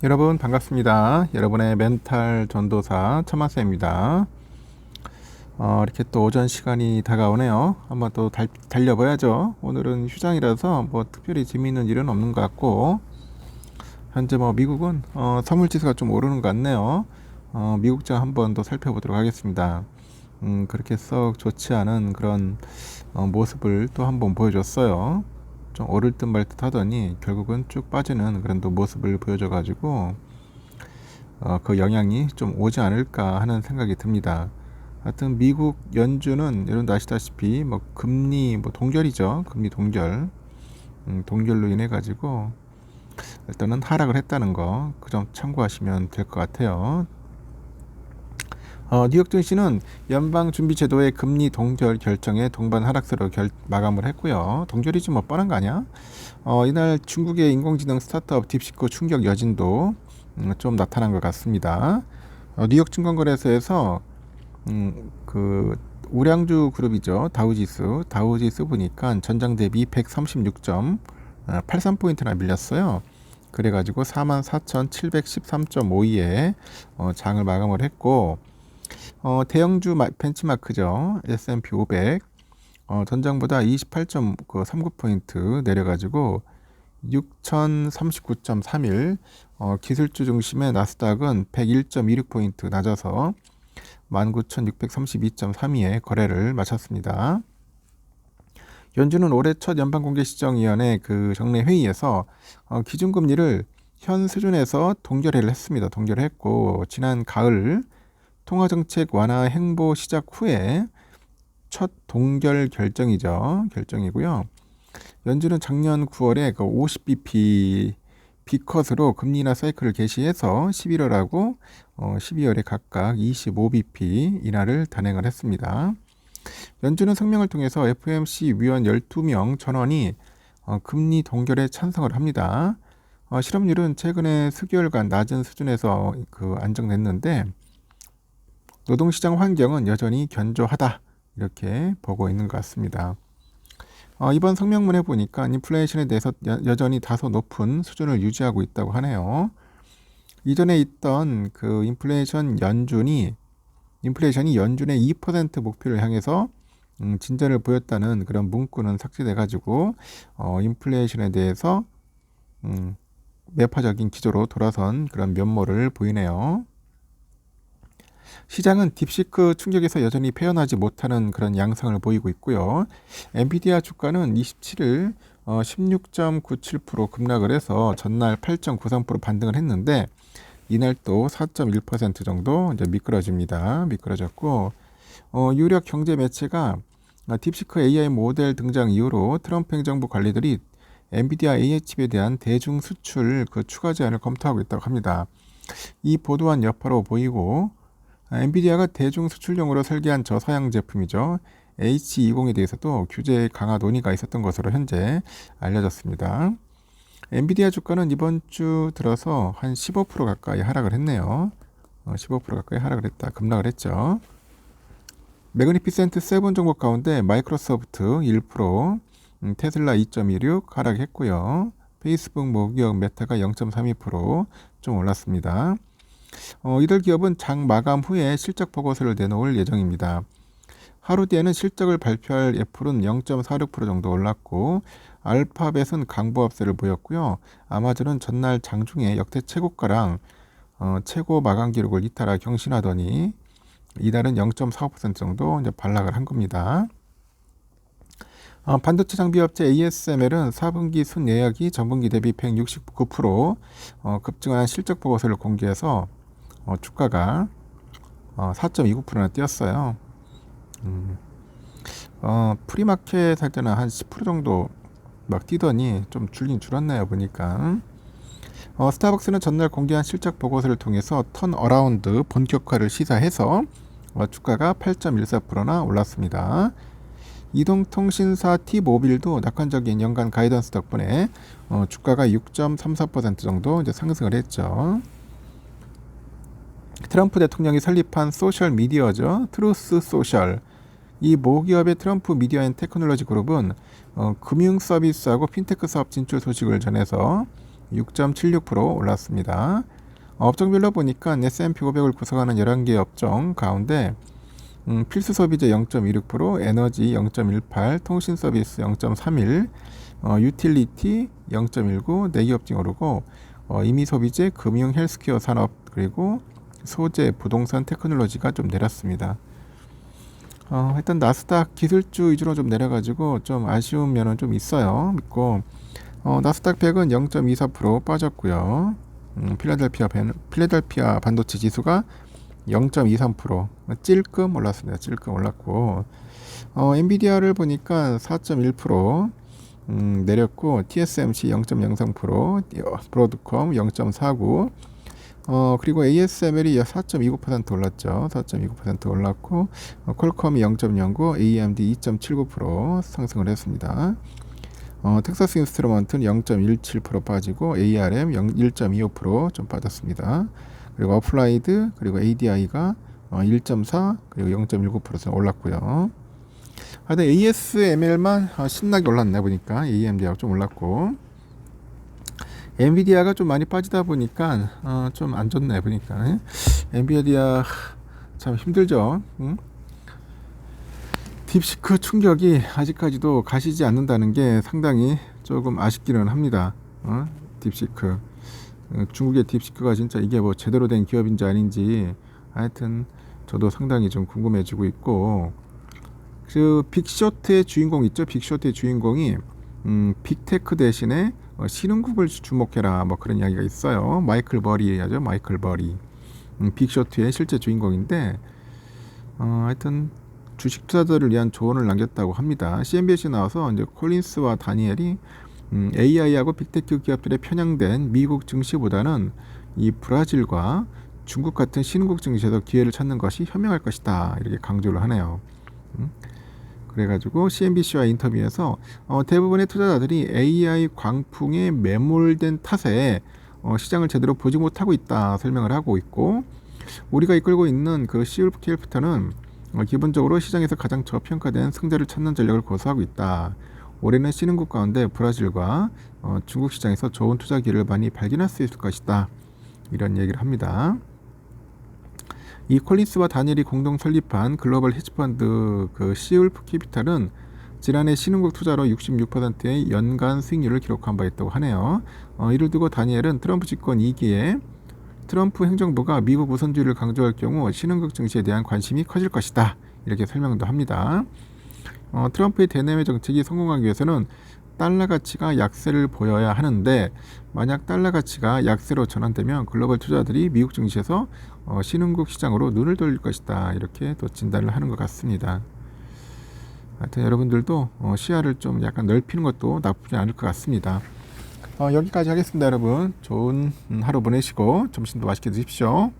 여러분 반갑습니다. 여러분의 멘탈 전도사 천마세입니다. 이렇게 또 오전 시간이 다가오네요. 한번 또 달려봐야죠. 오늘은 휴장이라서 뭐 특별히 재미있는 일은 없는 것 같고, 현재 뭐 미국은 선물지수가 좀 오르는 것 같네요. 미국장 한번 더 살펴보도록 하겠습니다. 그렇게 썩 좋지 않은 그런 모습을 또 한번 보여줬어요. 좀 오를 듯 말 듯 하더니 결국은 쭉 빠지는 그런 또 모습을 보여줘 가지고 그 영향이 좀 오지 않을까 하는 생각이 듭니다. 하여튼 미국 연준은 여러분도 아시다시피 뭐 금리 뭐 동결이죠. 금리 동결. 동결로 인해 가지고 일단은 하락을 했다는 거 그 점 참고하시면 될 것 같아요. 뉴욕 증시는 연방준비제도의 금리 동결 결정에 동반 하락세로 마감을 했고요. 동결이지 뭐 뻔한 거 아니야? 이날 중국의 인공지능 스타트업 딥시크 충격 여진도 좀 나타난 것 같습니다. 뉴욕 증권거래소에서 그 우량주 그룹이죠. 다우지수 보니까 전장 대비 136.83포인트나 밀렸어요. 그래가지고 44,713.52에 장을 마감을 했고, 대형주 벤치마크죠. S&P 500 전장보다 28.39포인트 내려가지고 6,039.31. 기술주 중심의 나스닥은 101.26포인트 낮아서 19,632.32에 거래를 마쳤습니다. 연준은 올해 첫 연방공개시정위원회 그 정례 회의에서 기준금리를 현 수준에서 동결을 했습니다. 동결했고, 지난 가을 통화정책 완화 행보 시작 후에 첫 동결 결정이고요. 연준은 작년 9월에 그 50bp B컷으로 금리 인하 사이클을 개시해서 11월하고 12월에 각각 25bp 인하를 단행을 했습니다. 연준은 성명을 통해서 FOMC 위원 12명 전원이 금리 동결에 찬성을 합니다. 실업률은 최근에 수개월간 낮은 수준에서 안정됐는데, 노동시장 환경은 여전히 견조하다, 이렇게 보고 있는 것 같습니다. 이번 성명문에 보니까 인플레이션에 대해서 여전히 다소 높은 수준을 유지하고 있다고 하네요. 이전에 있던 그 인플레이션이 연준의 2% 목표를 향해서 진전을 보였다는 그런 문구는 삭제돼 가지고 인플레이션에 대해서 매파적인 기조로 돌아선 그런 면모를 보이네요. 시장은 딥시크 충격에서 여전히 패어나지 못하는 그런 양상을 보이고 있고요. 엔비디아 주가는 27일 16.97% 급락을 해서 전날 8.93% 반등을 했는데, 이날 또 4.1% 정도 이제 미끄러졌고, 유력 경제 매체가 딥시크 AI 모델 등장 이후로 트럼프 행정부 관리들이 엔비디아 AI 칩에 대한 대중 수출 그 추가 제한을 검토하고 있다고 합니다. 이 보도한 여파로 보이고, 엔비디아가 대중 수출용으로 설계한 저서양 제품이죠. H20에 대해서도 규제 강화 논의가 있었던 것으로 현재 알려졌습니다. 엔비디아 주가는 이번 주 들어서 한 15% 가까이 하락을 했네요. 15% 가까이 하락을 했다. 급락을 했죠. 매그니피센트 7 종목 가운데 마이크로소프트 1%, 테슬라 2.16 하락했고요. 페이스북 모기업 메타가 0.32%좀 올랐습니다. 이들 기업은 장 마감 후에 실적 보고서를 내놓을 예정입니다. 하루 뒤에는 실적을 발표할 애플은 0.46% 정도 올랐고, 알파벳은 강보합세를 보였고요. 아마존은 전날 장중에 역대 최고가랑 최고 마감 기록을 잇따라 경신하더니 이달은 0.45% 정도 이제 반락을 한 겁니다. 반도체 장비업체 ASML은 4분기 순예약이 전분기 대비 169% 급증한 실적 보고서를 공개해서 주가가 4.29%나 뛰었어요. 프리마켓 할 때는 한 10% 정도 막 뛰더니 좀 줄었네요, 보니까. 스타벅스는 전날 공개한 실적 보고서를 통해서 턴어라운드 본격화를 시사해서 주가가 8.14%나 올랐습니다. 이동통신사 T모빌도 낙관적인 연간 가이던스 덕분에 주가가 6.34% 정도 이제 상승을 했죠. 트럼프 대통령이 설립한 소셜 미디어죠. 트루스 소셜. 이 모기업의 트럼프 미디어 앤 테크놀로지 그룹은 금융 서비스하고 핀테크 사업 진출 소식을 전해서 6.76% 올랐습니다. 업종별로 보니까 S&P 500을 구성하는 11개 업종 가운데 필수 소비재 0.26%, 에너지 0.18, 통신 서비스 0.31, 유틸리티 0.19, 4개 업종이 오르고 임의 소비재, 금융, 헬스케어 산업, 그리고 소재, 부동산, 테크놀로지가 좀 내렸습니다. 일단 나스닥 기술주 위주로 좀 내려가지고 좀 아쉬운 면은 좀 있어요. 있고 나스닥 100은 0.24% 빠졌고요. 필라델피아 반도체 지수가 0.23% 찔끔 올랐습니다. 찔끔 올랐고 엔비디아를 보니까 4.1% 내렸고 TSMC 0.03%, 브로드컴 0.49, 그리고 ASML이 4.29% 올랐죠. 4.29% 올랐고 퀄컴이 0.09, AMD 2.79% 상승을 했습니다. 텍사스 인스트루먼트는 0.17% 빠지고 ARM 1.25% 좀 빠졌습니다. 그리고 어플라이드 그리고 ADI가 1.4 그리고 0.19% 올랐고요. 하여튼 ASML만 신나게 올랐네 보니까 AMD하고 좀 올랐고 엔비디아가 좀 많이 빠지다 보니까 좀 안 좋네 보니까 엔비디아 참 힘들죠. 딥시크 충격이 아직까지도 가시지 않는다는 게 상당히 조금 아쉽기는 합니다. 딥시크 중국의 딥시크가 진짜 이게 뭐 제대로 된 기업인지 아닌지 하여튼 저도 상당히 좀 궁금해지고 있고 그 빅쇼트의 주인공 있죠. 빅쇼트의 주인공이 빅테크 대신에 신흥국을 주목해라 뭐 그런 이야기가 있어요. 마이클 버리하죠. 마이클 버리 빅쇼트의 실제 주인공인데 하여튼 주식 투자자들을 위한 조언을 남겼다고 합니다. CNBC 나와서 이제 콜린스와 다니엘이 AI하고 빅테크 기업들에 편향된 미국 증시보다는 이 브라질과 중국 같은 신흥국 증시에서 기회를 찾는 것이 현명할 것이다 이렇게 강조를 하네요. 그래가지고 CNBC와 인터뷰에서 대부분의 투자자들이 AI 광풍에 매몰된 탓에 시장을 제대로 보지 못하고 있다 설명을 하고 있고 우리가 이끌고 있는 그 시울프 캐피탈은 기본적으로 시장에서 가장 저평가된 승자를 찾는 전략을 고수하고 있다. 올해는 신흥국 가운데 브라질과 중국 시장에서 좋은 투자 기회를 많이 발견할 수 있을 것이다. 이런 얘기를 합니다. 이 콜린스와 다니엘이 공동 설립한 글로벌 헤지펀드 그 시울프 캐피탈은 지난해 신흥국 투자로 66%의 연간 수익률을 기록한 바 있다고 하네요. 이를 두고 다니엘은 트럼프 집권 2기에 트럼프 행정부가 미국 우선주의를 강조할 경우 신흥국 증시에 대한 관심이 커질 것이다. 이렇게 설명도 합니다. 트럼프의 대내외 정책이 성공하기 위해서는 달러 가치가 약세를 보여야 하는데 만약 달러 가치가 약세로 전환되면 글로벌 투자들이 미국 증시에서 신흥국 시장으로 눈을 돌릴 것이다. 이렇게 또 진단을 하는 것 같습니다. 하여튼 여러분들도 시야를 좀 약간 넓히는 것도 나쁘지 않을 것 같습니다. 여기까지 하겠습니다. 여러분 좋은 하루 보내시고 점심도 맛있게 드십시오.